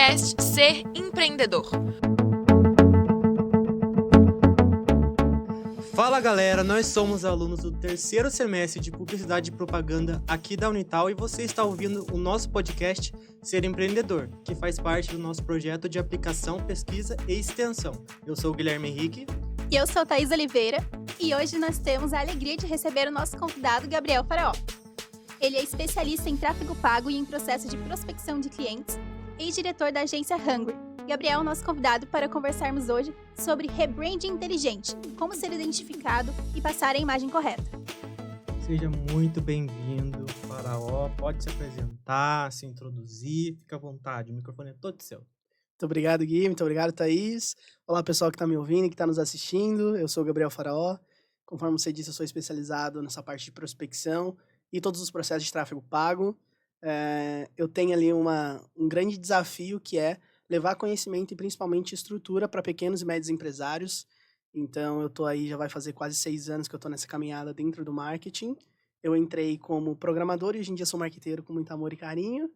podcast Ser Empreendedor. Fala galera, nós somos alunos do terceiro semestre de Publicidade e Propaganda aqui da Unital e você está ouvindo o nosso podcast Ser Empreendedor, que faz parte do nosso projeto de aplicação, pesquisa e extensão. Eu sou o Guilherme Henrique. E eu sou a Thaís Oliveira e hoje nós temos a alegria de receber o nosso convidado Gabriel Faraó. Ele é especialista em tráfego pago e em processo de prospecção de clientes, ex-diretor da agência Hungry. Gabriel é o nosso convidado para conversarmos hoje sobre rebranding inteligente, como ser identificado e passar a imagem correta. Seja muito bem-vindo, Faraó. Pode se apresentar, se introduzir, fica à vontade, o microfone é todo seu. Muito obrigado, Gui. Muito obrigado, Thaís. Olá, pessoal que está me ouvindo e que está nos assistindo. Eu sou o Gabriel Faraó. Conforme você disse, eu sou especializado nessa parte de prospecção e todos os processos de tráfego pago. Eu tenho ali um grande desafio que é levar conhecimento e principalmente estrutura para pequenos e médios empresários. Então, eu estou aí, já vai fazer quase 6 anos que eu estou nessa caminhada dentro do marketing. Eu entrei como programador e hoje em dia sou marqueteiro com muito amor e carinho.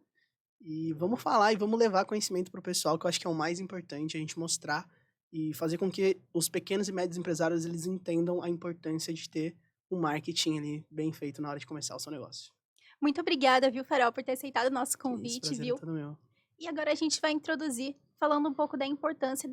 E vamos falar e vamos levar conhecimento para o pessoal, que eu acho que é o mais importante, a gente mostrar e fazer com que os pequenos e médios empresários eles entendam a importância de ter um marketing ali bem feito na hora de começar o seu negócio. Muito obrigada, viu, Faraó, por ter aceitado o nosso convite, Prazer viu? é todo meu. E agora a gente vai introduzir, falando um pouco da importância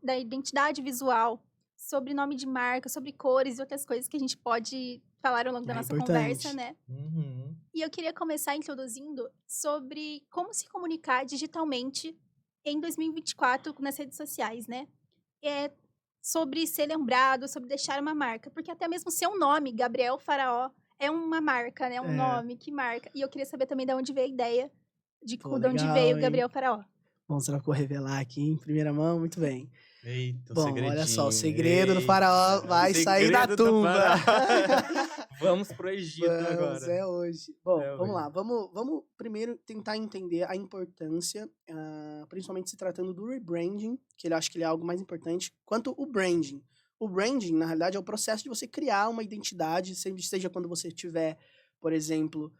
da identidade visual, sobre nome de marca, sobre cores e outras coisas que a gente pode falar ao longo da nossa conversa, né? Uhum. E eu queria começar introduzindo sobre como se comunicar digitalmente em 2024 nas redes sociais, né? Sobre ser lembrado, sobre deixar uma marca. Porque até mesmo seu nome, Gabriel Faraó, é uma marca, né? Um nome que marca. E eu queria saber também de onde veio a ideia, de onde veio o Gabriel Faraó. Bom, será que eu vou revelar aqui em primeira mão? Muito bem. Eita, Bom, segredinho. olha só, o segredo do Faraó vai sair da tumba. Vamos pro Egito agora. É hoje. Bom, É vamos hoje. lá. Vamos primeiro tentar entender a importância, principalmente se tratando do rebranding, que eu acho que ele é algo mais importante, quanto o branding. O branding, na realidade, é o processo de você criar uma identidade, seja quando você estiver, por exemplo,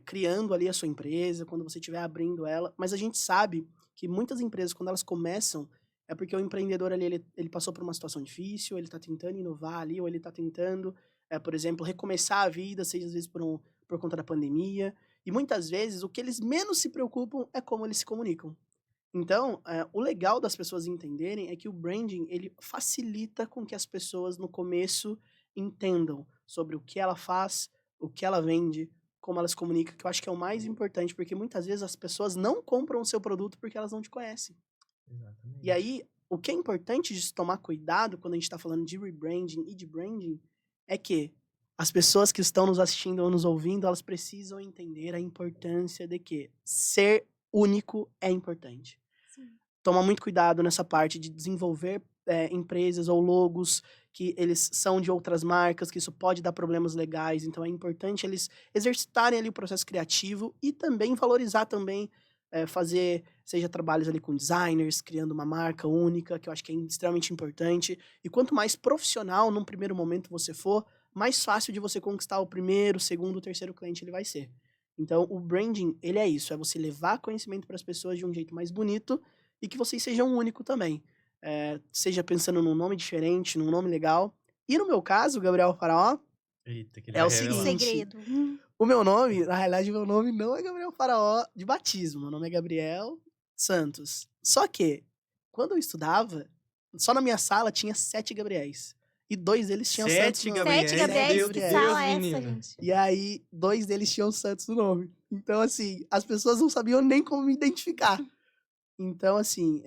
criando ali a sua empresa, quando você estiver abrindo ela. Mas a gente sabe que muitas empresas, quando elas começam, é porque o empreendedor ali, ele passou por uma situação difícil, ele está tentando inovar ali, ou ele está tentando, por exemplo, recomeçar a vida, seja às vezes por conta da pandemia. E muitas vezes o que eles menos se preocupam é como eles se comunicam. Então, o legal das pessoas entenderem é que o branding, ele facilita com que as pessoas no começo entendam sobre o que ela faz, o que ela vende, como ela se comunica, que eu acho que é o mais importante, porque muitas vezes as pessoas não compram o seu produto porque elas não te conhecem. Exatamente. E aí, o que é importante de se tomar cuidado quando a gente está falando de rebranding e de branding é que as pessoas que estão nos assistindo ou nos ouvindo, elas precisam entender a importância de que ser único é importante. Sim. Toma muito cuidado nessa parte de desenvolver empresas ou logos que eles são de outras marcas, que isso pode dar problemas legais. Então, é importante eles exercitarem ali o processo criativo e também valorizar também fazer, seja trabalhos ali com designers, criando uma marca única, que eu acho que é extremamente importante. E quanto mais profissional num primeiro momento você for, mais fácil de você conquistar o primeiro, segundo, terceiro cliente ele vai ser. Então, o branding, ele é isso, é você levar conhecimento para as pessoas de um jeito mais bonito e que vocês sejam único também. Seja pensando num nome diferente, num nome legal. E no meu caso, Gabriel Faraó, Eita, que ele é vai o revelar. seguinte. Segredo. O meu nome, na realidade, o meu nome não é Gabriel Faraó de batismo. Meu nome é Gabriel Santos. Só que, quando eu estudava, só na minha sala tinha 7 Gabriéis. E 2 deles tinham Santos 7 no nome. Gabriéis? 7 Gabriéis, Meu que Deus, sala é essa, menina. gente? E aí, 2 deles tinham Santos no nome. Então, assim, as pessoas não sabiam nem como me identificar. Então, assim,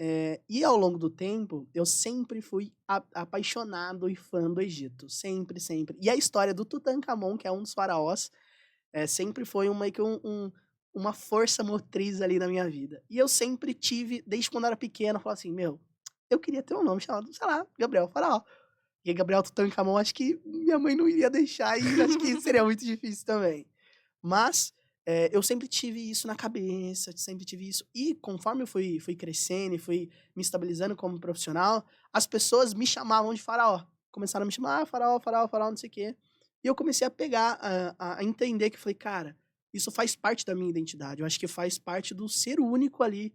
e ao longo do tempo, eu sempre fui apaixonado e fã do Egito. Sempre, sempre. E a história do Tutankhamon, que é um dos faraós, sempre foi meio que uma força motriz ali na minha vida. E eu sempre tive, desde quando eu era pequeno, eu falava assim, eu queria ter um nome chamado, sei lá, Gabriel Faraó. E Gabriel Tutankhamon, acho que minha mãe não iria deixar e acho que seria muito difícil também. Mas eu sempre tive isso na cabeça, sempre tive isso. E conforme eu fui crescendo e fui me estabilizando como profissional, as pessoas me chamavam de Faraó. Começaram a me chamar, Faraó, Faraó, Faraó, não sei o quê. E eu comecei a pegar, a entender que falei, cara, isso faz parte da minha identidade. Eu acho que faz parte do ser único ali.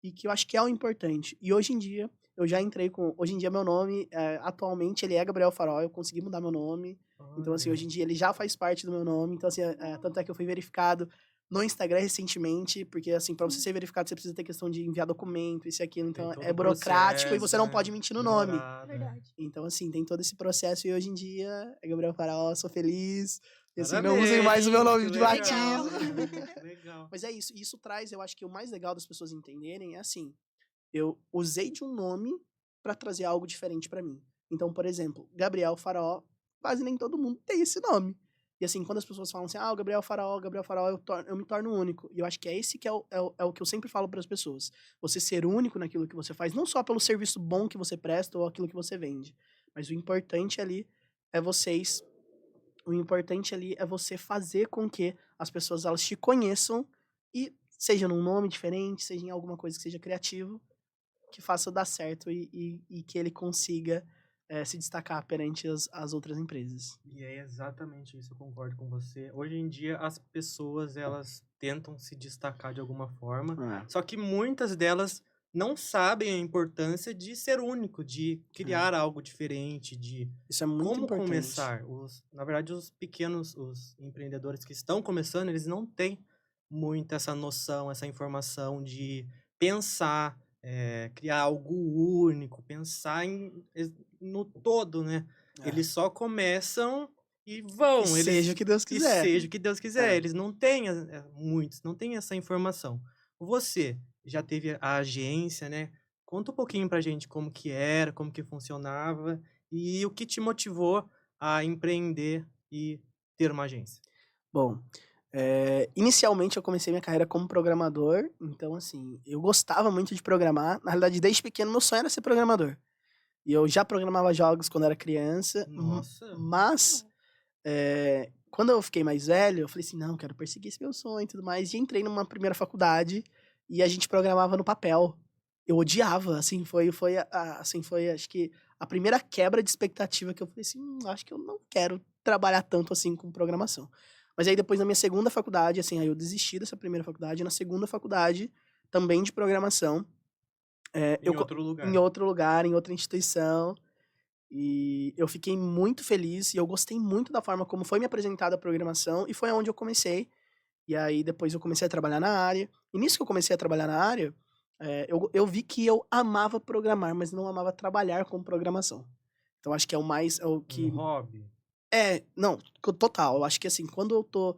e que eu acho que é o importante. E hoje em dia, eu já entrei com... Hoje em dia, meu nome, atualmente, ele é Gabriel Farol, eu consegui mudar meu nome. Então, assim, hoje em dia, ele já faz parte do meu nome. Então, assim, tanto é que eu fui verificado no Instagram recentemente, porque, assim, pra você ser verificado, você precisa ter questão de enviar documento, isso e aquilo. Então, todo é burocrático e processo, você não né? pode mentir no nome. Demorado, né? Verdade. Então, assim, tem todo esse processo. E hoje em dia, é Gabriel Farol, sou feliz. E, assim, não Parabéns, usem mais o meu nome que de legal. batismo. Legal. Mas é isso. Isso traz, eu acho que o mais legal das pessoas entenderem é assim, eu usei de um nome pra trazer algo diferente pra mim. Então, por exemplo, Gabriel Faraó, quase nem todo mundo tem esse nome. E assim, quando as pessoas falam assim, o Gabriel Faraó, eu me torno único. E eu acho que é esse que é o que eu sempre falo pras pessoas. Você ser único naquilo que você faz, não só pelo serviço bom que você presta ou aquilo que você vende, mas o importante ali é vocês... O importante ali é você fazer com que as pessoas elas te conheçam e seja num nome diferente, seja em alguma coisa que seja criativo, que faça dar certo e que ele consiga se destacar perante as outras empresas. E é exatamente isso, eu concordo com você. Hoje em dia, as pessoas, elas tentam se destacar de alguma forma, só que muitas delas não sabem a importância de ser único, de criar algo diferente, de Isso é muito como importante. começar. Na verdade, os empreendedores que estão começando, eles não têm muito essa noção, essa informação de pensar, criar algo único, pensar no todo, né? Eles só começam e vão. E seja o que Deus quiser. E seja o que Deus quiser. Eles não têm, muitos, não têm essa informação. Você já teve a agência, né? Conta um pouquinho pra gente como que era, como que funcionava e o que te motivou a empreender e ter uma agência. Bom, inicialmente eu comecei minha carreira como programador, então assim, eu gostava muito de programar. Na realidade, desde pequeno, meu sonho era ser programador. E eu já programava jogos quando era criança. Nossa! Mas, quando eu fiquei mais velho, eu falei assim, não, quero perseguir esse meu sonho e tudo mais. E entrei numa primeira faculdade e a gente programava no papel. Eu odiava, assim, foi acho que a primeira quebra de expectativa que eu falei assim, acho que eu não quero trabalhar tanto assim com programação. Mas aí depois na minha segunda faculdade, assim, aí eu desisti dessa primeira faculdade, na segunda faculdade, também de programação, em outro lugar, em outra instituição, e eu fiquei muito feliz e eu gostei muito da forma como foi me apresentada a programação e foi onde eu comecei. E aí depois eu comecei a trabalhar na área. E nisso que eu comecei a trabalhar na área, eu vi que eu amava programar, mas não amava trabalhar com programação. Então acho que é o que... Um hobby? Não, total. Eu acho que assim, quando eu tô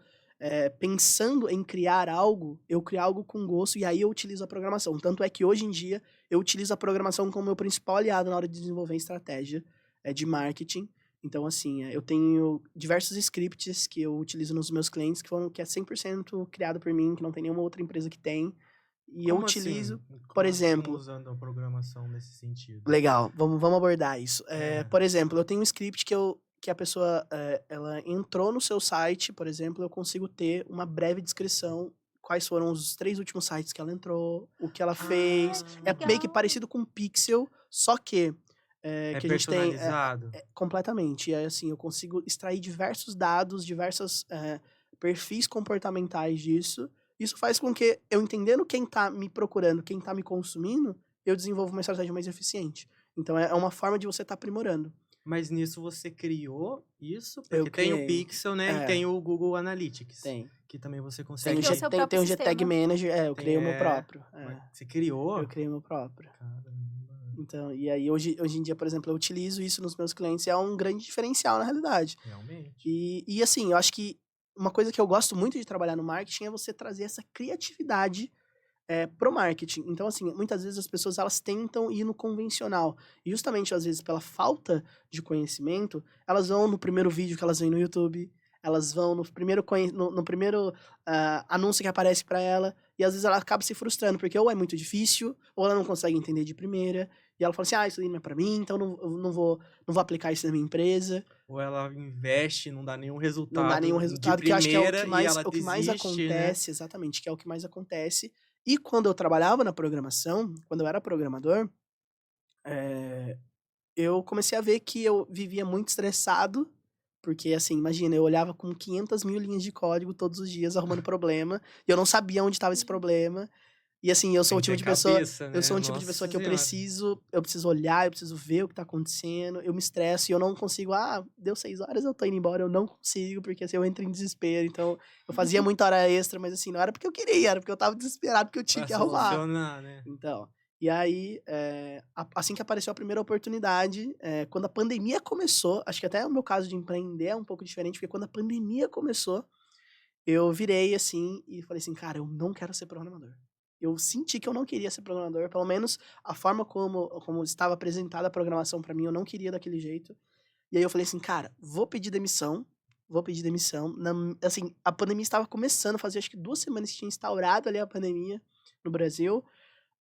pensando em criar algo, eu crio algo com gosto e aí eu utilizo a programação. Tanto é que hoje em dia eu utilizo a programação como meu principal aliado na hora de desenvolver estratégia de marketing. Então, assim, eu tenho diversos scripts que eu utilizo nos meus clientes que é 100% criado por mim, que não tem nenhuma outra empresa que tem. E eu utilizo, por exemplo... usando a programação nesse sentido? Legal, vamos abordar isso. Por exemplo, eu tenho um script que a pessoa, ela entrou no seu site, por exemplo, eu consigo ter uma breve descrição, quais foram os 3 últimos sites que ela entrou, o que ela fez. É meio que parecido com Pixel, só que... que a gente tem personalizado? Completamente. E aí, assim, eu consigo extrair diversos dados, diversos perfis comportamentais disso. Isso faz com que eu, entendendo quem tá me procurando, quem tá me consumindo, eu desenvolva uma estratégia mais eficiente. Então, é uma forma de você estar aprimorando. Mas nisso você criou isso? Eu Porque tem o criei. Pixel, né? E tem o Google Analytics. Tem. Que também você Tem consegue... Criou seu tem próprio o GTag sistema. Manager, eu criei o meu próprio. Mas você criou? Eu criei o meu próprio. Caramba. Então, e aí hoje em dia, por exemplo, eu utilizo isso nos meus clientes e é um grande diferencial na realidade. Realmente. E assim, eu acho que uma coisa que eu gosto muito de trabalhar no marketing é você trazer essa criatividade pro marketing. Então, assim, muitas vezes as pessoas elas tentam ir no convencional. E justamente, às vezes, pela falta de conhecimento, elas vão no primeiro vídeo que elas veem no YouTube, elas vão no primeiro anúncio que aparece para ela, e às vezes ela acaba se frustrando, porque ou é muito difícil, ou ela não consegue entender de primeira, e ela fala assim, isso aí não é para mim, então eu não vou aplicar isso na minha empresa. Ou ela investe, não dá nenhum resultado. Não dá nenhum resultado, de que eu acho que é primeira, o que mais acontece, né? exatamente, que é o que mais acontece. E quando eu trabalhava na programação, quando eu era programador, eu comecei a ver que eu vivia muito estressado, porque, assim, imagina, eu olhava com 500 mil linhas de código todos os dias, arrumando problema, e eu não sabia onde estava esse problema. E assim, eu sou o Tem tipo que ter de pessoa. cabeça, Eu né? sou um tipo de Nossa pessoa que eu Senhora. preciso olhar, eu preciso ver o que tá acontecendo, eu me estresso e eu não consigo, deu 6 horas, eu tô indo embora, eu não consigo, porque assim, eu entro em desespero, então eu fazia muita hora extra, mas assim, não era porque eu queria, era porque eu tava desesperado, porque eu tinha Pra que arrumar. solucionar, né? Então, e aí, assim que apareceu a primeira oportunidade, quando a pandemia começou, acho que até o meu caso de empreender é um pouco diferente, porque quando a pandemia começou, eu virei assim e falei assim, cara, eu não quero ser programador. Eu senti que eu não queria ser programador, pelo menos a forma como estava apresentada a programação pra mim, eu não queria daquele jeito. E aí eu falei assim, cara, vou pedir demissão, vou pedir demissão. Assim, a pandemia estava começando, fazia acho que 2 semanas que tinha instaurado ali a pandemia no Brasil.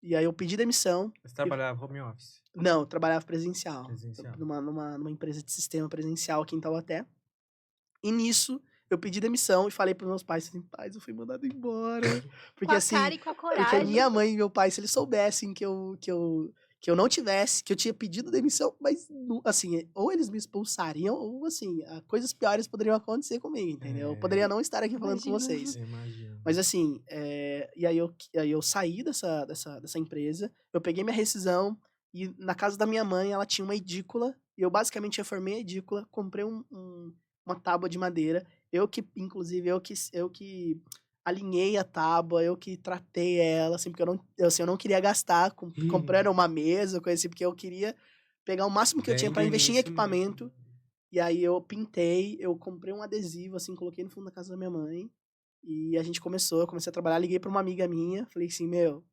E aí eu pedi demissão. Você trabalhava home office. Não, eu trabalhava presencial. Presencial. Numa empresa de sistema presencial aqui em Taubaté. E nisso, eu pedi demissão e falei pros meus pais assim, pais, eu fui mandado embora. Porque Com a assim, cara e com a porque coragem. minha mãe e meu pai, se eles soubessem que eu não tivesse, que eu tinha pedido demissão, mas assim, ou eles me expulsariam, ou assim, coisas piores poderiam acontecer comigo, entendeu? Eu poderia não estar aqui falando com Imagino. vocês. Imagina. Mas assim, e aí eu saí dessa empresa, eu peguei minha rescisão, e na casa da minha mãe ela tinha uma edícula, e eu basicamente reformei a edícula, comprei uma tábua de madeira, inclusive, eu que alinhei a tábua, eu que tratei ela, assim, porque eu não queria gastar comprando uma mesa, coisa assim, porque eu queria pegar o máximo que eu tinha Bem pra do investir em início equipamento. mesmo. E aí eu pintei, eu comprei um adesivo, assim, coloquei no fundo da casa da minha mãe. E a gente eu comecei a trabalhar, liguei pra uma amiga minha, falei assim, meu,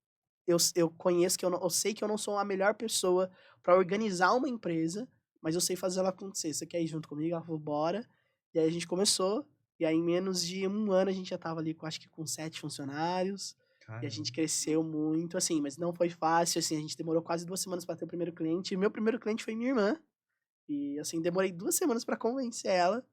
eu conheço eu sei que eu não sou a melhor pessoa pra organizar uma empresa, mas eu sei fazer ela acontecer. Você quer ir junto comigo? Ela falou, bora. E aí a gente começou, e aí em menos de 1 ano a gente já tava ali, acho que com 7 funcionários. E a gente Caramba. cresceu muito, assim, mas não foi fácil, assim, a gente demorou quase 2 semanas pra ter o primeiro cliente. E meu primeiro cliente foi minha irmã. E, assim, demorei 2 semanas pra convencer ela.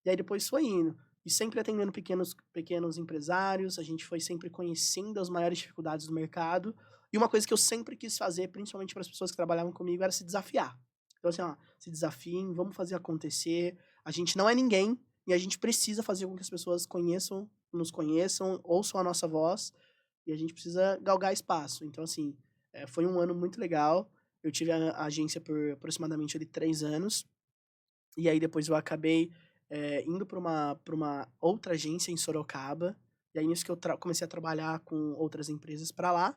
E aí depois foi indo. E sempre atendendo pequenos empresários. A gente foi sempre conhecendo as maiores dificuldades do mercado. E uma coisa que eu sempre quis fazer, principalmente para as pessoas que trabalhavam comigo, era se desafiar. Então, assim, se desafiem, vamos fazer acontecer. A gente não é ninguém. E a gente precisa fazer com que as pessoas nos conheçam, ouçam a nossa voz. E a gente precisa galgar espaço. Então, assim, foi um ano muito legal. Eu tive a agência por aproximadamente ali 3 anos. E aí depois eu acabei indo para uma outra agência em Sorocaba. E aí nisso que eu comecei a trabalhar com outras empresas para lá.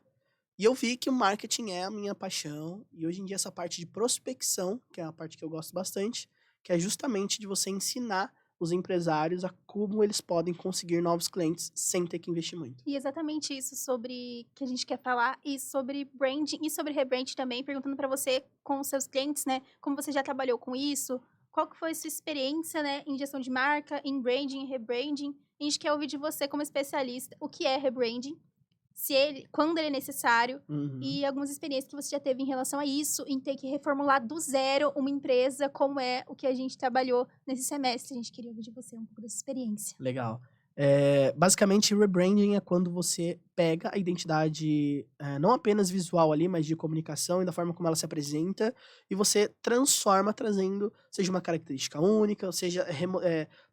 E eu vi que o marketing é a minha paixão. E hoje em dia essa parte de prospecção, que é a parte que eu gosto bastante, que é justamente de você ensinar os empresários a como eles podem conseguir novos clientes sem ter que investir muito. E exatamente isso sobre que a gente quer falar, e sobre branding e sobre rebranding também, perguntando para você com os seus clientes, né? Como você já trabalhou com isso? Qual que foi a sua experiência, né, em gestão de marca, em branding, em rebranding? A gente quer ouvir de você como especialista o que é rebranding, quando ele é necessário, Uhum. e algumas experiências que você já teve em relação a isso, em ter que reformular do zero uma empresa, como é o que a gente trabalhou nesse semestre. A gente queria ouvir de você um pouco dessa experiência. Legal. Basicamente, rebranding é quando você pega a identidade, não apenas visual ali, mas de comunicação e da forma como ela se apresenta, e você transforma trazendo, seja uma característica única, seja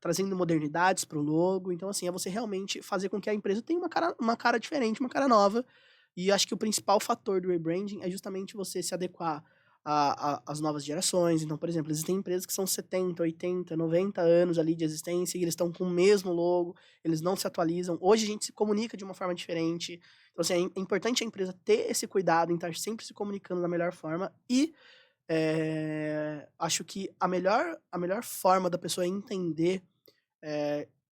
trazendo modernidades para o logo. Então, assim, é você realmente fazer com que a empresa tenha uma cara diferente, uma cara nova. E acho que o principal fator do rebranding é justamente você se adequar às novas gerações. Então, por exemplo, existem empresas que são 70, 80, 90 anos ali de existência e eles estão com o mesmo logo, eles não se atualizam. Hoje a gente se comunica de uma forma diferente. Então, assim, é importante a empresa ter esse cuidado em estar sempre se comunicando da melhor forma e acho que a melhor forma da pessoa entender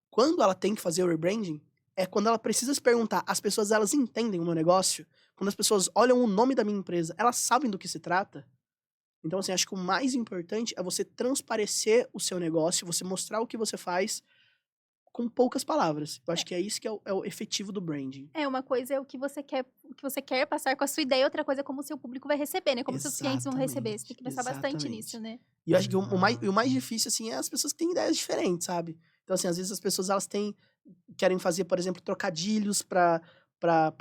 quando ela tem que fazer o rebranding é quando ela precisa se perguntar, as pessoas, elas entendem o meu negócio? Quando as pessoas olham o nome da minha empresa, elas sabem do que se trata? Então, assim, acho que o mais importante é você transparecer o seu negócio, você mostrar o que você faz com poucas palavras. Eu acho que é isso que é o efetivo do branding. Uma coisa é o que você quer passar com a sua ideia, outra coisa é como o seu público vai receber, né? Como seus clientes vão receber. Você tem que pensar bastante nisso, né? E eu acho que o mais difícil, assim, é as pessoas que têm ideias diferentes, sabe? Então, assim, às vezes as pessoas, elas querem fazer, por exemplo, trocadilhos para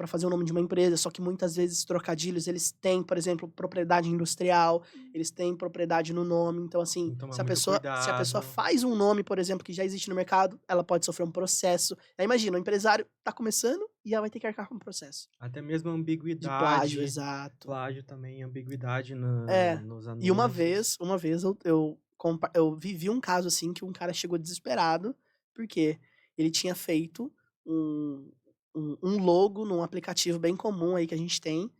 fazer o nome de uma empresa, só que muitas vezes trocadilhos, eles têm, por exemplo, propriedade industrial, eles têm propriedade no nome. Então, assim, se a pessoa faz um nome, por exemplo, que já existe no mercado, ela pode sofrer um processo. Aí imagina, o empresário tá começando, e ela vai ter que arcar com o processo. Até mesmo a De ambiguidade. plágio, exato. Plágio também, ambiguidade É, nos e uma anúncios. vez eu vivi um caso assim que um cara chegou desesperado, porque ele tinha feito um, um logo num aplicativo bem comum aí que a gente tem,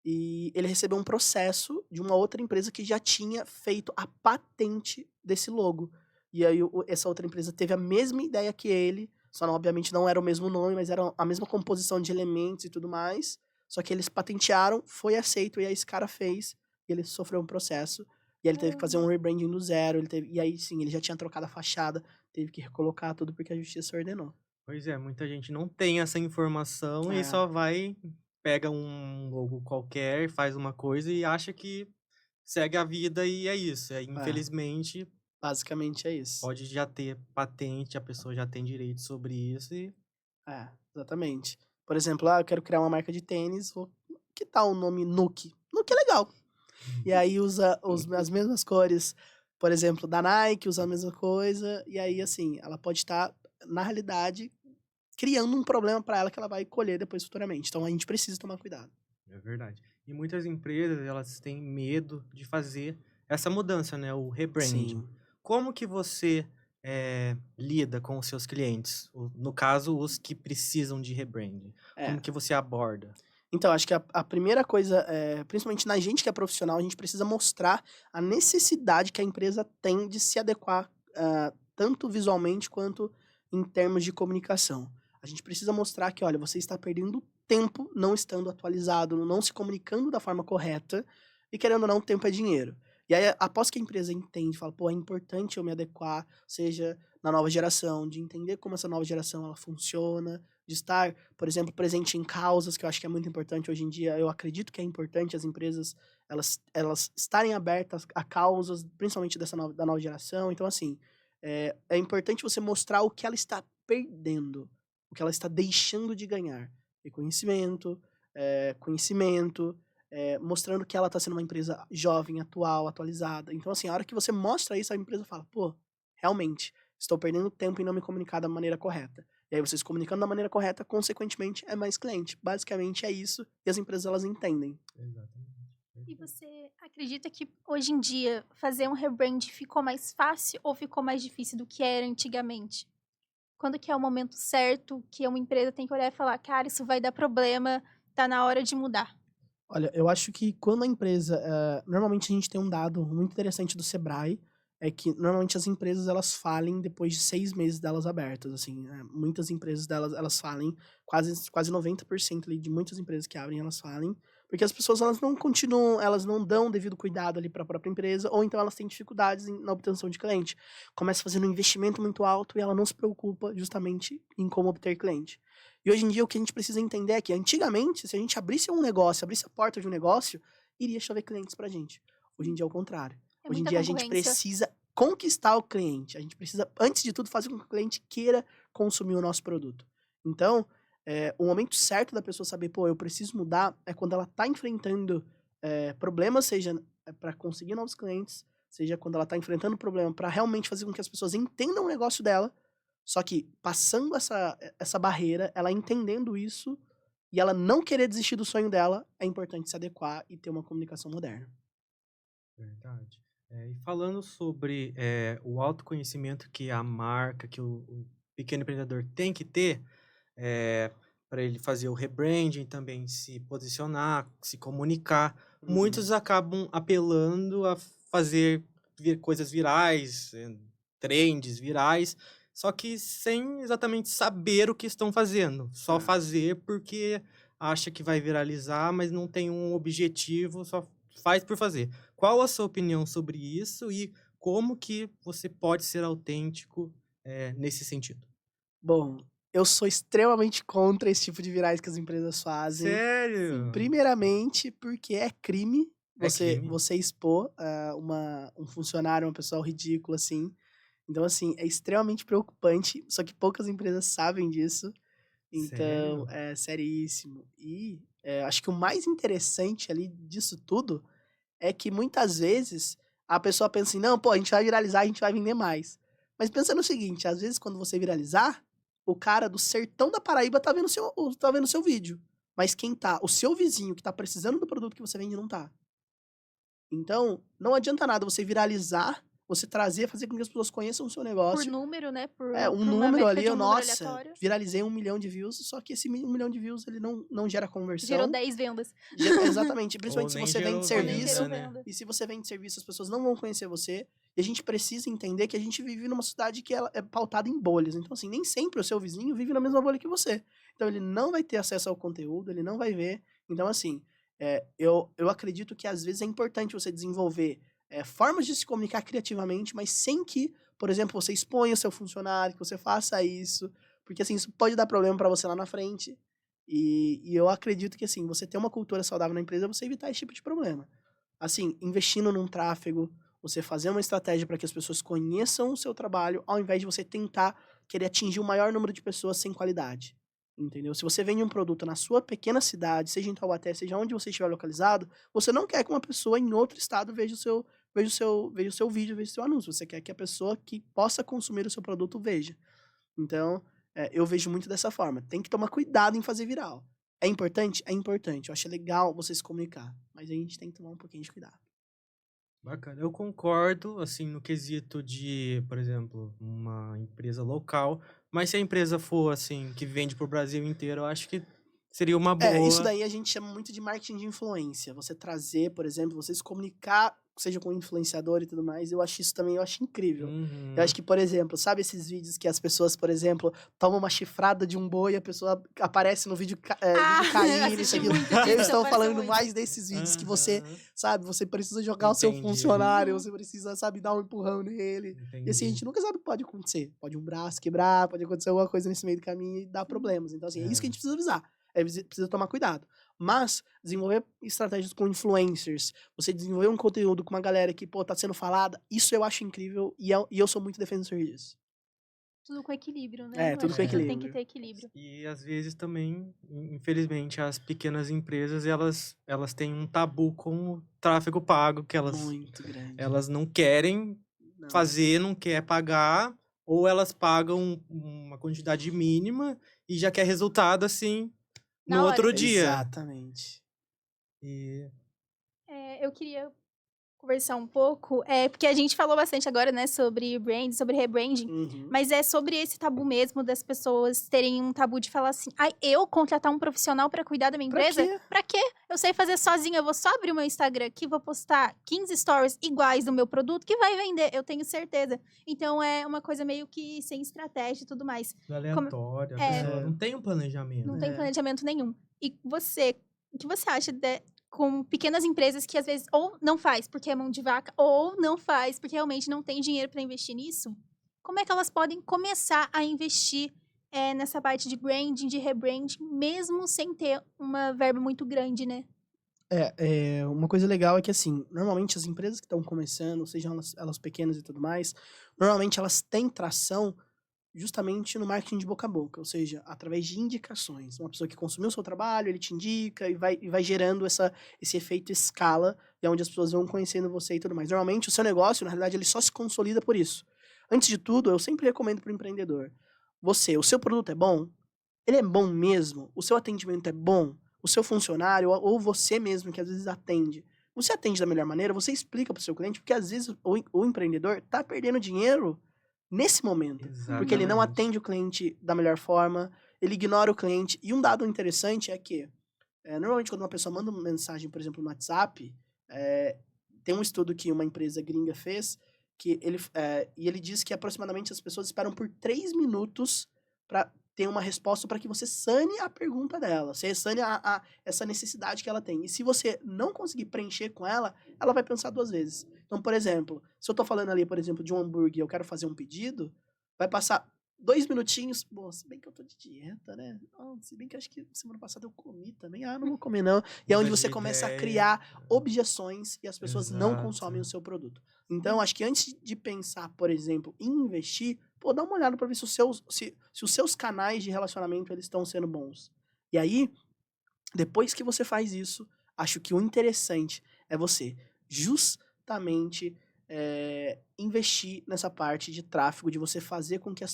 e ele recebeu um processo de uma outra empresa que já tinha feito a patente desse logo. E aí essa outra empresa teve a mesma ideia que ele, só não, obviamente não era o mesmo nome, mas era a mesma composição de elementos e tudo mais. Só que eles patentearam, foi aceito, e aí esse cara fez, e ele sofreu um processo. E aí ele teve que fazer um rebranding do zero, e aí sim, ele já tinha trocado a fachada, teve que recolocar tudo porque a justiça ordenou. Pois é, muita gente não tem essa informação e É, só pega um logo qualquer, faz uma coisa e acha que segue a vida e é isso. Infelizmente, basicamente é isso. pode já ter patente, a pessoa já tem direito sobre isso e É, exatamente. Por exemplo, eu quero criar uma marca de tênis, que tal o nome Nuke? Nuke é legal. E aí usa as mesmas cores, por exemplo, da Nike, usa a mesma coisa, e aí, assim, ela pode estar, na realidade, criando um problema para ela que ela vai colher depois futuramente. Então a gente precisa tomar cuidado. é verdade. E muitas empresas, elas têm medo de fazer essa mudança, né? O rebranding. Sim. Como que você lida com os seus clientes? No caso, os que precisam de rebranding. É. Como que você aborda? Então, acho que a primeira coisa, principalmente na gente que é profissional, a gente precisa mostrar a necessidade que a empresa tem de se adequar, tanto visualmente quanto em termos de comunicação. A gente precisa mostrar que, olha, você está perdendo tempo não estando atualizado, não se comunicando da forma correta, e querendo ou não, tempo é dinheiro. E aí, após que a empresa entende, fala, pô, é importante eu me adequar, seja na nova geração, de entender como essa nova geração ela funciona, de estar, por exemplo, presente em causas, que eu acho que é muito importante hoje em dia. Eu acredito que é importante as empresas elas estarem abertas a causas, principalmente da nova geração. Então, assim, é importante você mostrar o que ela está perdendo, o que ela está deixando de ganhar. Reconhecimento, conhecimento, mostrando que ela está sendo uma empresa jovem, atual, atualizada. Então, assim, a hora que você mostra isso, a empresa fala, pô, realmente, estou perdendo tempo em não me comunicar da maneira correta. E aí, vocês comunicando da maneira correta, consequentemente, é mais cliente. Basicamente, é isso. E as empresas, elas entendem. Exatamente. E você acredita que hoje em dia fazer um rebrand ficou mais fácil ou ficou mais difícil do que era antigamente? Quando que é o momento certo que uma empresa tem que olhar e falar, cara, isso vai dar problema, tá na hora de mudar? Olha, eu acho que quando a empresa... normalmente a gente tem um dado muito interessante do Sebrae, é que normalmente as empresas elas falem depois de 6 meses delas abertas, assim, muitas empresas delas, elas falem, quase 90% ali de muitas empresas que abrem, elas falem, porque as pessoas elas não continuam, elas não dão devido cuidado ali para a própria empresa, ou então elas têm dificuldades na obtenção de cliente. Começa fazendo um investimento muito alto e ela não se preocupa justamente em como obter cliente. E hoje em dia o que a gente precisa entender é que antigamente, se a gente abrisse um negócio, abrisse a porta de um negócio, iria chover clientes pra gente. Hoje em dia é o contrário. É Hoje em muita dia a gente concorrência. precisa conquistar o cliente. A gente precisa, antes de tudo, fazer com que o cliente queira consumir o nosso produto. Então, o momento certo da pessoa saber, pô, eu preciso mudar, é quando ela tá enfrentando problemas, seja para conseguir novos clientes, seja quando ela tá enfrentando problema para realmente fazer com que as pessoas entendam o negócio dela, só que passando essa barreira, ela entendendo isso e ela não querer desistir do sonho dela, é importante se adequar e ter uma comunicação moderna. Verdade. E falando sobre o autoconhecimento que a marca, que o pequeno empreendedor tem que ter para ele fazer o rebranding, também se posicionar, se comunicar, muitos acabam apelando a fazer coisas virais, trends virais, só que sem exatamente saber o que estão fazendo. Só fazer porque acha que vai viralizar, mas não tem um objetivo, só faz por fazer. Qual a sua opinião sobre isso e como que você pode ser autêntico nesse sentido? Bom, eu sou extremamente contra esse tipo de virais que as empresas fazem. Sério? Primeiramente, porque é crime crime? você expor um funcionário, uma pessoa ridícula, assim. Então, assim, é extremamente preocupante, só que poucas empresas sabem disso. Então, Sério? é seríssimo. E acho que o mais interessante ali disso tudo é que muitas vezes a pessoa pensa assim, não, pô, a gente vai viralizar, a gente vai vender mais. Mas pensa no seguinte, às vezes quando você viralizar, o cara do sertão da Paraíba tá vendo o seu vídeo. Mas o seu vizinho que tá precisando do produto que você vende não tá. Então, não adianta nada você viralizar, você trazer, fazer com que as pessoas conheçam o seu Por negócio. número, né? Por Um uma número métrica ali, de um número nossa, aleatório. viralizei 1 milhão de views, só que esse 1 milhão de views, ele não gera conversão. Gerou 10 vendas. Exatamente, principalmente se nem você vende gerou venda, serviço. né? E se você vende serviço, as pessoas não vão conhecer você. E a gente precisa entender que a gente vive numa sociedade que ela é pautada em bolhas. Então, assim, nem sempre o seu vizinho vive na mesma bolha que você. Então, ele não vai ter acesso ao conteúdo, ele não vai ver. Então, assim, eu acredito que às vezes é importante você desenvolver formas de se comunicar criativamente, mas sem que, por exemplo, você exponha o seu funcionário, que você faça isso. Porque, assim, isso pode dar problema para você lá na frente. E eu acredito que, assim, você ter uma cultura saudável na empresa é você evitar esse tipo de problema. Assim, investindo num tráfego, você fazer uma estratégia para que as pessoas conheçam o seu trabalho, ao invés de você tentar querer atingir o maior número de pessoas sem qualidade. Entendeu? Se você vende um produto na sua pequena cidade, seja em Taubaté, seja onde você estiver localizado, você não quer que uma pessoa em outro estado veja o seu vídeo, veja o seu anúncio. Você quer que a pessoa que possa consumir o seu produto veja. Então, eu vejo muito dessa forma. Tem que tomar cuidado em fazer viral. É importante? É importante. Eu acho legal você se comunicar. Mas a gente tem que tomar um pouquinho de cuidado. Bacana. Eu concordo, assim, no quesito de, por exemplo, uma empresa local, mas se a empresa for, assim, que vende pro Brasil inteiro, eu acho que seria uma boa. Isso daí a gente chama muito de marketing de influência. Você trazer, por exemplo, você se comunicar, seja com influenciador e tudo mais, eu acho incrível. Uhum. Eu acho que, por exemplo, sabe esses vídeos que as pessoas, por exemplo, tomam uma chifrada de um boi e a pessoa aparece no vídeo, vídeo caindo, isso, assisti aquilo. muito Eu disso, estou apareceu falando muito. mais desses vídeos que você, Aham. sabe, você precisa jogar o seu Entendi. funcionário, Uhum. você precisa, sabe, dar um empurrão nele. Entendi. E assim, a gente nunca sabe o que pode acontecer. Pode um braço quebrar, pode acontecer alguma coisa nesse meio do caminho e dar problemas. Então, assim, é isso que a gente precisa avisar. Precisa tomar cuidado. Mas, desenvolver estratégias com influencers, você desenvolver um conteúdo com uma galera que, pô, tá sendo falada, isso eu acho incrível e eu sou muito defensor disso. Tudo com equilíbrio, né? Eu Tudo acho com que Tem equilíbrio. que ter equilíbrio. E às vezes também, infelizmente, as pequenas empresas, elas têm um tabu com o tráfego pago, que Muito grande. elas não querem Não. fazer, não quer pagar, ou elas pagam uma quantidade mínima e já quer resultado, assim, no Na hora. outro dia. Exatamente. E Eu queria conversar um pouco, porque a gente falou bastante agora, né, sobre brand, sobre rebranding, Uhum. mas é sobre esse tabu mesmo das pessoas terem um tabu de falar assim, eu contratar um profissional pra cuidar da minha Pra empresa? quê? Pra quê? Eu sei fazer sozinha, eu vou só abrir o meu Instagram aqui, vou postar 15 stories iguais do meu produto que vai vender, eu tenho certeza. Então é uma coisa meio que sem estratégia e tudo mais. aleatório, a pessoa não tem um planejamento. Não tem planejamento nenhum. E você, o que você acha com pequenas empresas que às vezes ou não faz porque é mão de vaca, ou não faz porque realmente não tem dinheiro para investir nisso? Como é que elas podem começar a investir nessa parte de branding, de rebranding, mesmo sem ter uma verba muito grande, né? Uma coisa legal é que, assim, normalmente as empresas que estão começando, sejam elas pequenas e tudo mais, normalmente elas têm tração justamente no marketing de boca a boca, ou seja, através de indicações. Uma pessoa que consumiu o seu trabalho, ele te indica e vai gerando esse efeito escala, e é onde as pessoas vão conhecendo você e tudo mais. Normalmente, o seu negócio, na realidade, ele só se consolida por isso. Antes de tudo, eu sempre recomendo para o empreendedor. O seu produto é bom? Ele é bom mesmo? O seu atendimento é bom? O seu funcionário, ou você mesmo, que às vezes atende, você atende da melhor maneira? Você explica para o seu cliente? Porque às vezes o empreendedor está perdendo dinheiro nesse momento. Exatamente. Porque ele não atende o cliente da melhor forma, ele ignora o cliente. E um dado interessante é que, normalmente quando uma pessoa manda uma mensagem, por exemplo, no WhatsApp, tem um estudo que uma empresa gringa fez, que ele diz que aproximadamente as pessoas esperam por 3 minutos para ter uma resposta para que você sane a pergunta dela, você sane essa necessidade que ela tem. E se você não conseguir preencher com ela, ela vai pensar 2 vezes. Então, por exemplo, se eu tô falando ali, por exemplo, de um hambúrguer e eu quero fazer um pedido, vai passar 2 minutinhos, pô, se bem que eu tô de dieta, né? Se bem que acho que semana passada eu comi também, não vou comer não. E é onde você começa a criar objeções e as pessoas não consomem o seu produto. Então, acho que antes de pensar, por exemplo, em investir, pô, dá uma olhada para ver se os seus canais de relacionamento eles estão sendo bons. E aí, depois que você faz isso, acho que o interessante é você justamente investir nessa parte de tráfego, de você fazer com que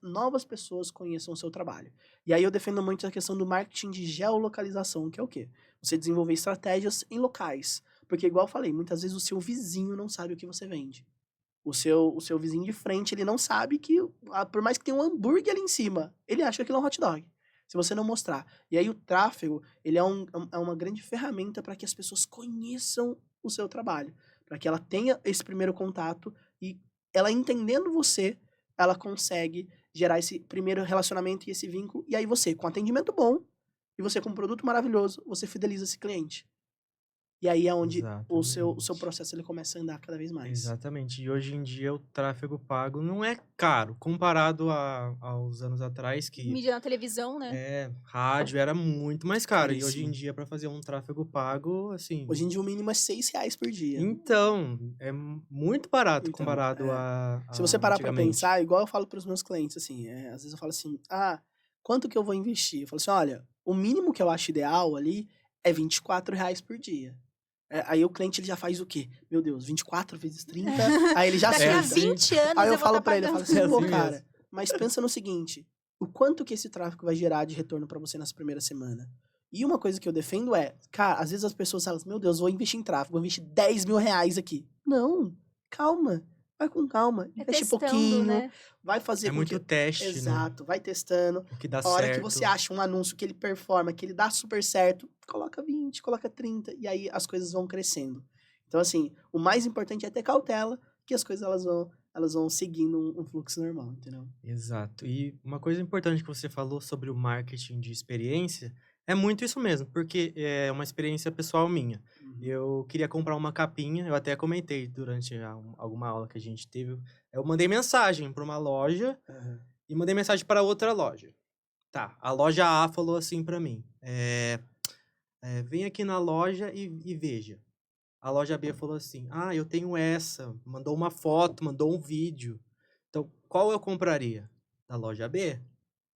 novas pessoas conheçam o seu trabalho. E aí eu defendo muito a questão do marketing de geolocalização, que é o quê? Você desenvolver estratégias em locais. Porque, igual eu falei, muitas vezes o seu vizinho não sabe o que você vende. O seu vizinho de frente, ele não sabe que, por mais que tenha um hambúrguer ali em cima, ele acha que aquilo é um hot dog. Se você não mostrar. E aí o tráfego, ele é uma grande ferramenta para que as pessoas conheçam o seu trabalho. Para que ela tenha esse primeiro contato e ela entendendo você, ela consegue gerar esse primeiro relacionamento e esse vínculo. E aí você, com atendimento bom, e você com um produto maravilhoso, você fideliza esse cliente. E aí é onde o seu processo ele começa a andar cada vez mais. Exatamente. E hoje em dia o tráfego pago não é caro, comparado aos anos atrás, que Mídia na televisão, né? rádio era muito mais caro. E hoje Caríssimo. em dia, para fazer um tráfego pago, assim... Hoje em dia o mínimo é R$6 por dia. Então, é muito barato Então, comparado a Se você parar pra antigamente. pensar, igual eu falo pros meus clientes, assim, às vezes eu falo assim, quanto que eu vou investir? Eu falo assim, olha, o mínimo que eu acho ideal ali é R$24 por dia. Aí o cliente ele já faz o quê? Meu Deus, 24 vezes 30, aí ele já Daqui a senta. 20 anos Aí eu vou falo tá pra ele, eu falo assim, É pô, assim cara, mesmo. mas pensa no seguinte, o quanto que esse tráfego vai gerar de retorno pra você nessa primeira semana? E uma coisa que eu defendo é, cara, às vezes as pessoas falam, meu Deus, vou investir em tráfego, vou investir R$10 mil aqui. Não, calma, vai com calma, investe testando, pouquinho, né? vai fazer É com muito que... teste, né? Exato, vai testando. O que dá A hora certo. que você acha um anúncio que ele performa, que ele dá super certo, coloca 20, coloca 30, e aí as coisas vão crescendo. Então, assim, o mais importante é ter cautela, que as coisas elas vão seguindo um fluxo normal, entendeu? Exato. E uma coisa importante que você falou sobre o marketing de experiência é muito isso mesmo, porque é uma experiência pessoal minha. Eu queria comprar uma capinha, eu até comentei durante alguma aula que a gente teve. Eu mandei mensagem para uma loja e mandei mensagem para outra loja. Tá, a loja A falou assim para mim: vem aqui na loja e veja. A loja B falou assim: eu tenho essa. Mandou uma foto, mandou um vídeo. Então, qual eu compraria? Da loja B?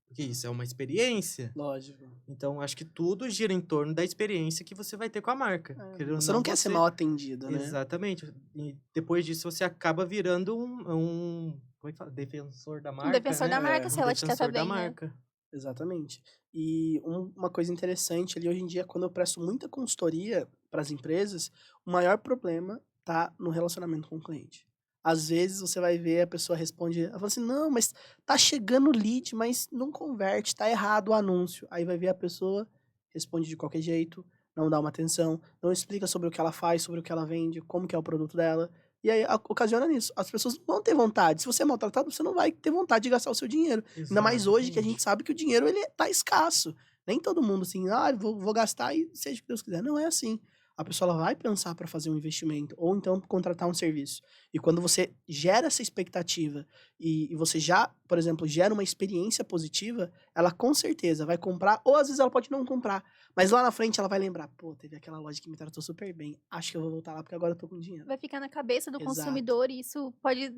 Porque isso é uma experiência. Lógico. Então, acho que tudo gira em torno da experiência que você vai ter com a marca. Querendo ou Você não quer ser mal atendido, né? Exatamente. E depois disso, você acaba virando como é que fala? Defensor da marca. Um defensor da marca, se ela te trata defensor da bem, né? marca. Exatamente. E uma coisa interessante ali, hoje em dia, quando eu presto muita consultoria para as empresas, o maior problema tá no relacionamento com o cliente. Às vezes você vai ver, a pessoa responde, ela fala assim, não, mas tá chegando lead, mas não converte, tá errado o anúncio. Aí vai ver a pessoa, responde de qualquer jeito, não dá uma atenção, não explica sobre o que ela faz, sobre o que ela vende, como que é o produto dela. E aí ocasiona nisso. As pessoas vão ter vontade. Se você é maltratado, você não vai ter vontade de gastar o seu dinheiro. Ainda mais hoje que a gente sabe que o dinheiro ele tá escasso. Nem todo mundo assim, vou gastar e seja o que Deus quiser. Não é assim. A pessoa ela vai pensar para fazer um investimento ou então contratar um serviço. E quando você gera essa expectativa e você já, por exemplo, gera uma experiência positiva, ela com certeza vai comprar, ou às vezes ela pode não comprar, mas lá na frente ela vai lembrar, pô, teve aquela loja que me tratou super bem, acho que eu vou voltar lá porque agora eu tô com dinheiro. Vai ficar na cabeça do Exato. consumidor e isso pode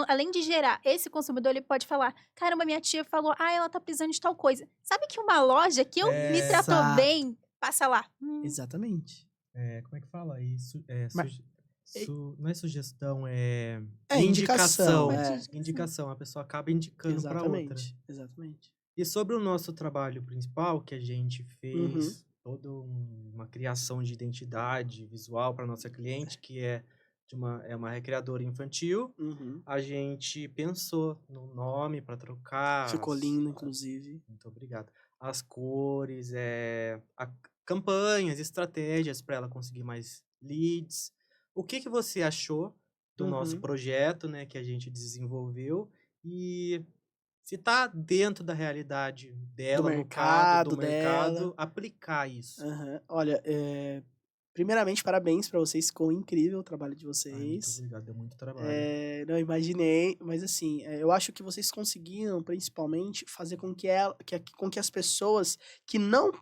além de gerar esse consumidor, ele pode falar, caramba, minha tia falou, ela tá precisando de tal coisa. Sabe que uma loja que me tratou Exato. bem, passa lá. Exatamente. Como é que fala isso? Mas- Não é sugestão, é indicação. Indicação. A pessoa acaba indicando para outra. Exatamente. E sobre o nosso trabalho principal, que a gente fez toda uma criação de identidade visual para nossa cliente, que é uma recreadora infantil, a gente pensou no nome para trocar. Ficou lindo, inclusive. Muito obrigado. As cores, campanhas, estratégias para ela conseguir mais leads. O que você achou do nosso projeto, né, que a gente desenvolveu e se tá dentro da realidade dela, Do no caso, do mercado mercado, dela. aplicar isso? Olha, primeiramente, parabéns pra vocês, ficou incrível o trabalho de Muito vocês. obrigado, deu muito trabalho. Não imaginei, mas assim, eu acho que vocês conseguiram, principalmente, fazer com que as pessoas que não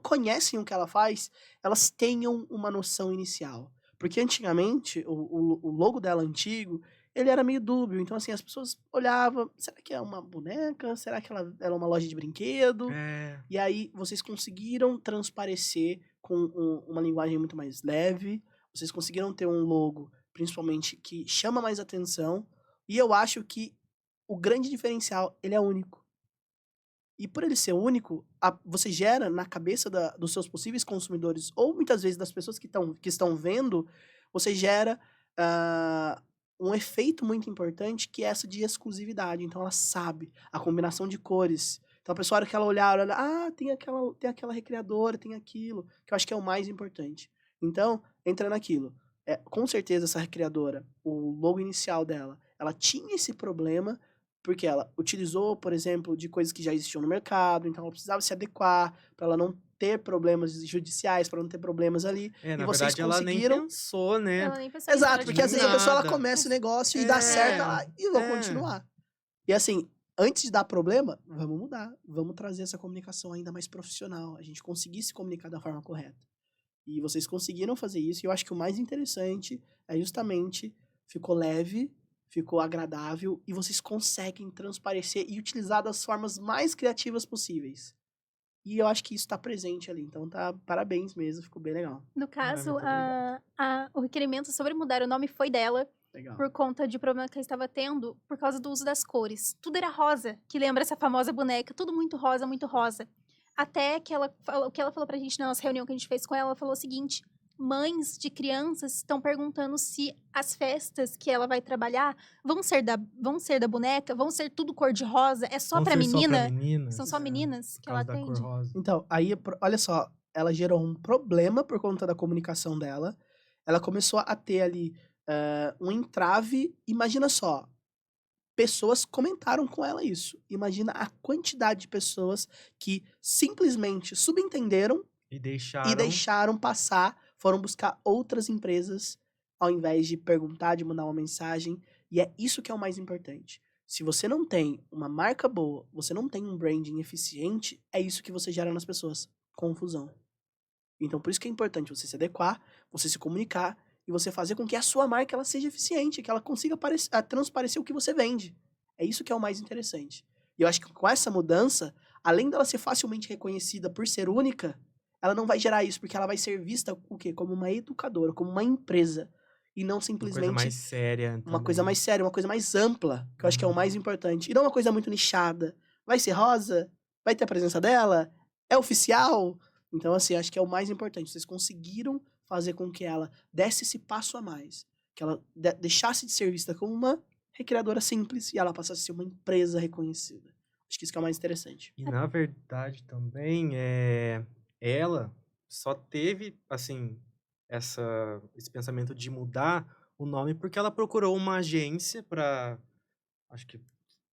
conhecem o que ela faz, elas tenham uma noção inicial. Porque antigamente, o logo dela antigo, ele era meio dúbio. Então, assim, as pessoas olhavam, será que é uma boneca? Será que ela é uma loja de brinquedo? E aí, vocês conseguiram transparecer com uma linguagem muito mais leve. Vocês conseguiram ter um logo principalmente, que chama mais atenção. E eu acho que o grande diferencial, ele é único. E por ele ser único, você gera na cabeça dos seus possíveis consumidores, ou muitas vezes das pessoas que estão vendo, você gera um efeito muito importante, que é essa de exclusividade. Então ela sabe a combinação de cores. Então a pessoa, na hora que ela olhar, olha, tem aquela recreadora, tem aquilo, que eu acho que é o mais importante. Então, entra naquilo. Com certeza essa recreadora, o logo inicial dela, ela tinha esse problema, porque ela utilizou, por exemplo, de coisas que já existiam no mercado, então ela precisava se adequar para ela não ter problemas judiciais, para não ter problemas ali. Na vocês verdade, ela nem pensou, né? Ela nem pensou nisso, Exato, ela porque às tinha vezes a pessoa ela nada. começa o negócio e dá certo e vão continuar. E assim, antes de dar problema, vamos mudar, vamos trazer essa comunicação ainda mais profissional, a gente conseguir se comunicar da forma correta. E vocês conseguiram fazer isso, e eu acho que o mais interessante é justamente, ficou leve, ficou agradável, e vocês conseguem transparecer e utilizar das formas mais criativas possíveis. E eu acho que isso tá presente ali, então parabéns mesmo, ficou bem legal. No caso, muito obrigado. o requerimento sobre mudar o nome foi dela, Legal. por conta de problema que ela estava tendo, por causa do uso das cores. Tudo era rosa, que lembra essa famosa boneca, tudo muito rosa, muito rosa. Até que o que ela falou pra gente na nossa reunião que a gente fez com ela, ela falou o seguinte: mães de crianças estão perguntando se as festas que ela vai trabalhar vão ser da boneca, vão ser tudo cor de rosa, é só pra menina? São só meninas que ela atende? Então, aí, olha só, ela gerou um problema por conta da comunicação dela. Ela começou a ter ali um entrave. Imagina só, pessoas comentaram com ela isso. Imagina a quantidade de pessoas que simplesmente subentenderam E e deixaram passar, foram buscar outras empresas, ao invés de perguntar, de mandar uma mensagem. E é isso que é o mais importante. Se você não tem uma marca boa, você não tem um branding eficiente, é isso que você gera nas pessoas: confusão. Então, por isso que é importante você se adequar, você se comunicar e você fazer com que a sua marca ela seja eficiente, que ela consiga transparecer o que você vende. É isso que é o mais interessante. E eu acho que com essa mudança, além dela ser facilmente reconhecida por ser única, ela não vai gerar isso, porque ela vai ser vista o quê? Como uma educadora, como uma empresa. E não simplesmente... Uma coisa mais séria. Uma coisa mais séria, uma coisa mais ampla, que eu acho que é o mais importante. E não uma coisa muito nichada. Vai ser rosa? Vai ter a presença dela? É oficial? Então, assim, acho que é o mais importante. Vocês conseguiram fazer com que ela desse esse passo a mais. Que ela deixasse de ser vista como uma recreadora simples e ela passasse a ser uma empresa reconhecida. Acho que isso que é o mais interessante. E, na verdade, também, ela só teve, assim, esse pensamento de mudar o nome porque ela procurou uma agência para, acho que,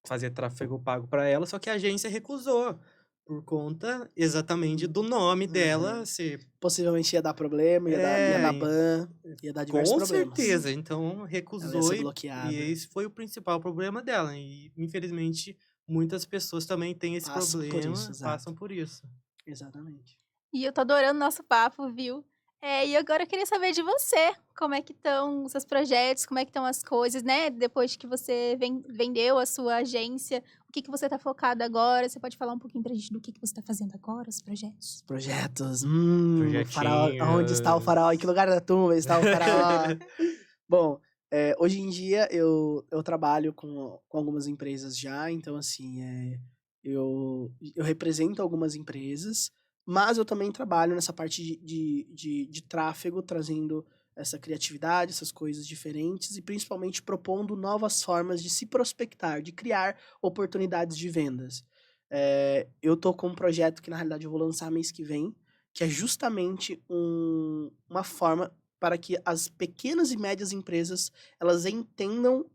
fazer tráfego pago para ela, só que a agência recusou. Por conta exatamente do nome dela ser... Possivelmente ia dar problema, ia dar ban, ia dar diversos problemas. Com certeza, então Ela ia recusou ser e bloqueada. esse foi o principal problema dela. E, infelizmente, muitas pessoas também têm esse Passam por problema, isso, exato. passam por isso. Exatamente. E eu tô adorando o nosso papo, viu? E agora eu queria saber de você, como é que estão os seus projetos, como é que estão as coisas, né? Depois que você vendeu a sua agência, o que você tá focado agora? Você pode falar um pouquinho pra gente do que você tá fazendo agora, os projetos? Projetos, o farol, onde está o farol? Em que lugar da tumba está o farol? Bom, hoje em dia eu trabalho com algumas empresas já, então assim, eu represento algumas empresas, mas eu também trabalho nessa parte de tráfego, trazendo essa criatividade, essas coisas diferentes e principalmente propondo novas formas de se prospectar, de criar oportunidades de vendas. Eu tô com um projeto que na realidade eu vou lançar mês que vem, que é justamente uma forma para que as pequenas e médias empresas elas entendam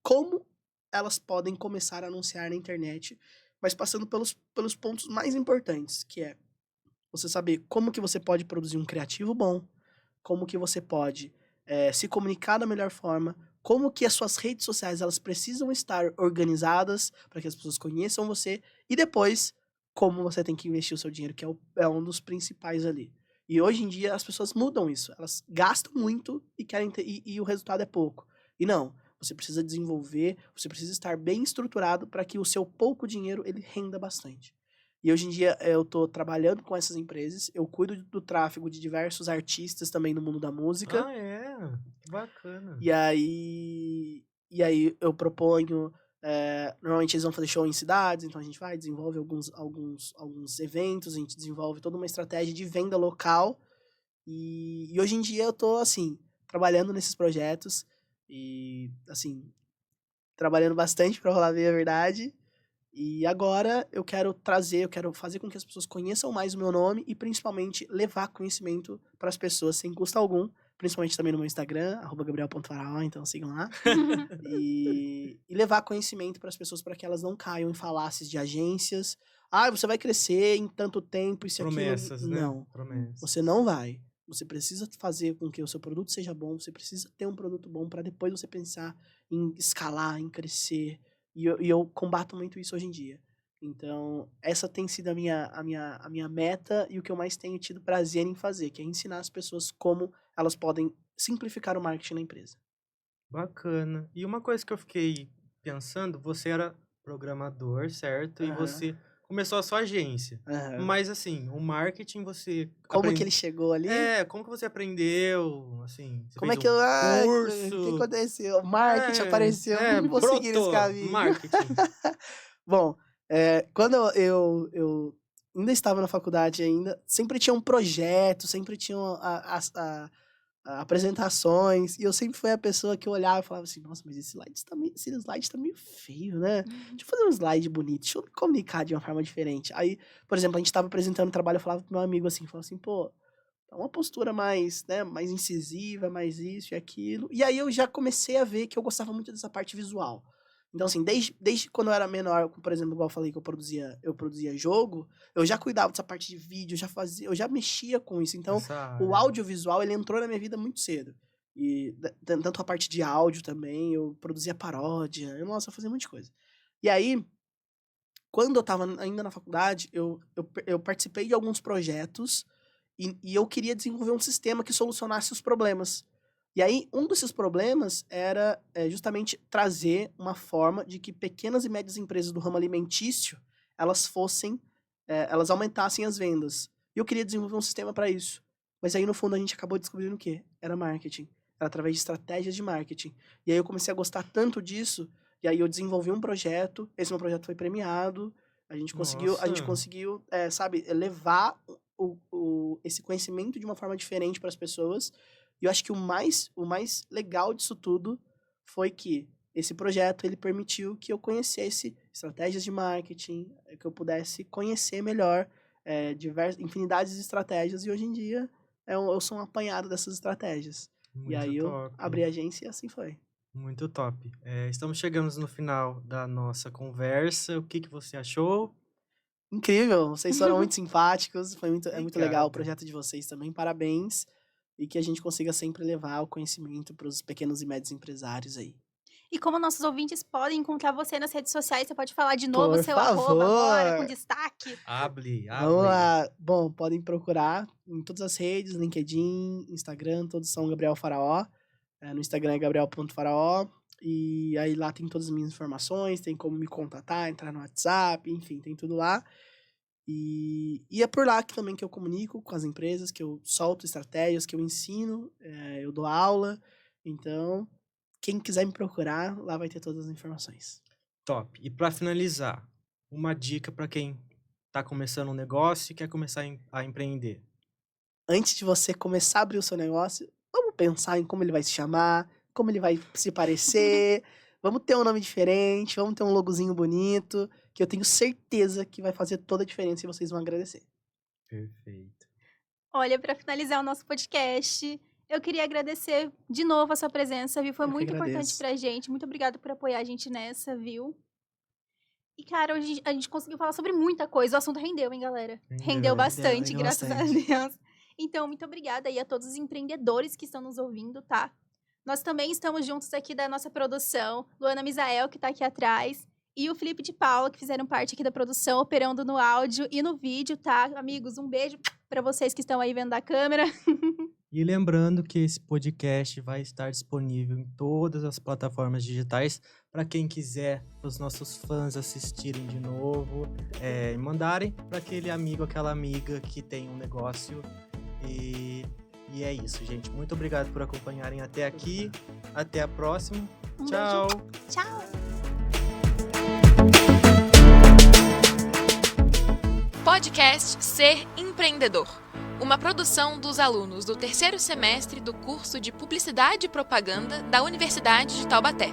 como elas podem começar a anunciar na internet, mas passando pelos pontos mais importantes, que é você saber como que você pode produzir um criativo bom, como que você pode se comunicar da melhor forma, como que as suas redes sociais elas precisam estar organizadas para que as pessoas conheçam você, e depois, como você tem que investir o seu dinheiro, que é um dos principais ali. E hoje em dia as pessoas mudam isso, elas gastam muito e querem e o resultado é pouco. E não, você precisa desenvolver, você precisa estar bem estruturado para que o seu pouco dinheiro ele renda bastante. E hoje em dia eu tô trabalhando com essas empresas, eu cuido do tráfego de diversos artistas também no mundo da música. Ah, é? Que bacana. E aí eu proponho, normalmente eles vão fazer show em cidades, então a gente vai, desenvolve alguns eventos, a gente desenvolve toda uma estratégia de venda local. E hoje em dia eu tô, assim, trabalhando nesses projetos e, assim, trabalhando bastante pra rolar bem a verdade. E agora eu quero fazer com que as pessoas conheçam mais o meu nome e principalmente levar conhecimento para as pessoas sem custo algum, principalmente também no meu Instagram, @gabriel.faraó, então sigam lá. E levar conhecimento para as pessoas para que elas não caiam em falácias de agências. Ah, você vai crescer em tanto tempo, isso e aquilo. Promessas, né? Não, Promessas. você não vai. Você precisa fazer com que o seu produto seja bom, você precisa ter um produto bom para depois você pensar em escalar, em crescer. E eu combato muito isso hoje em dia. Então, essa tem sido a minha meta e o que eu mais tenho tido prazer em fazer, que é ensinar as pessoas como elas podem simplificar o marketing na empresa. Bacana. E uma coisa que eu fiquei pensando, você era programador, certo? E Aham. você começou a sua agência. Aham. Mas, assim, o marketing você... Como que ele chegou ali? Como que você aprendeu, assim? Você Como é fez que eu... um o curso? que aconteceu? O marketing apareceu, não vou seguir esse brotou, caminho. marketing. Bom, quando eu ainda estava na faculdade ainda, sempre tinha um projeto, sempre tinham apresentações, e eu sempre fui a pessoa que eu olhava e falava assim, nossa, mas esse slide tá meio feio, né? Deixa eu fazer um slide bonito, deixa eu me comunicar de uma forma diferente. Aí, por exemplo, a gente estava apresentando o trabalho, eu falava pro meu amigo assim, falava assim, pô, tá uma postura mais, né, mais incisiva, mais isso e aquilo. E aí eu já comecei a ver que eu gostava muito dessa parte visual. Então, assim, desde quando eu era menor, por exemplo, igual eu falei que eu produzia jogo, eu já cuidava dessa parte de vídeo, eu já mexia com isso. Então, o audiovisual, ele entrou na minha vida muito cedo. E tanto a parte de áudio também, eu produzia paródia, eu fazia um monte de coisa. E aí, quando eu tava ainda na faculdade, eu participei de alguns projetos e eu queria desenvolver um sistema que solucionasse os problemas. E aí, um desses problemas era justamente trazer uma forma de que pequenas e médias empresas do ramo alimentício, elas aumentassem as vendas. E eu queria desenvolver um sistema para isso. Mas aí, no fundo, a gente acabou descobrindo o quê? Era marketing. Era através de estratégias de marketing. E aí, eu comecei a gostar tanto disso, e aí eu desenvolvi um projeto, esse meu projeto foi premiado, a gente conseguiu, sabe, levar esse conhecimento de uma forma diferente para as pessoas. E eu acho que o mais legal disso tudo foi que esse projeto ele permitiu que eu conhecesse estratégias de marketing, que eu pudesse conhecer melhor infinidades de estratégias. E hoje em dia eu sou um apanhado dessas estratégias. Muito e aí eu top. abri a agência e assim foi. Muito top. Estamos chegando no final da nossa conversa. O que você achou? Incrível, vocês foram muito simpáticos, é muito legal o Obrigado. projeto de vocês também, parabéns. E que a gente consiga sempre levar o conhecimento para os pequenos e médios empresários aí. E como nossos ouvintes podem encontrar você nas redes sociais, você pode falar de novo Por o seu favor. @agora, com destaque. Hable. Vamos lá. Bom, podem procurar em todas as redes, LinkedIn, Instagram, todos são Gabriel Faraó. No Instagram é gabriel.faraó. E aí lá tem todas as minhas informações, tem como me contatar, entrar no WhatsApp, enfim, tem tudo lá. E é por lá também que eu comunico com as empresas, que eu solto estratégias, que eu ensino, eu dou aula. Então, quem quiser me procurar, lá vai ter todas as informações. Top. E para finalizar, uma dica para quem está começando um negócio e quer começar a empreender. Antes de você começar a abrir o seu negócio, vamos pensar em como ele vai se chamar, como ele vai se parecer. Vamos ter um nome diferente, vamos ter um logozinho bonito, que eu tenho certeza que vai fazer toda a diferença e vocês vão agradecer. Perfeito. Olha, para finalizar o nosso podcast, eu queria agradecer de novo a sua presença, viu? Foi Eu que muito importante agradeço. pra gente. Muito obrigada por apoiar a gente nessa, viu? E, cara, hoje a gente conseguiu falar sobre muita coisa. O assunto rendeu, hein, galera? Rendeu bastante, rendeu graças bastante. a Deus. Então, muito obrigada aí a todos os empreendedores que estão nos ouvindo, tá? Nós também estamos juntos aqui da nossa produção, Luana Misael, que tá aqui atrás, e o Felipe de Paula, que fizeram parte aqui da produção, operando no áudio e no vídeo, tá? Amigos, um beijo pra vocês que estão aí vendo da câmera. E lembrando que esse podcast vai estar disponível em todas as plataformas digitais para quem quiser, os nossos fãs assistirem de novo, e mandarem para aquele amigo, aquela amiga que tem um negócio. E é isso, gente. Muito obrigado por acompanharem até aqui. Até a próxima. Tchau. Beijo. Tchau. Podcast Ser Empreendedor. Uma produção dos alunos do 3º semestre do curso de Publicidade e Propaganda da Universidade de Taubaté.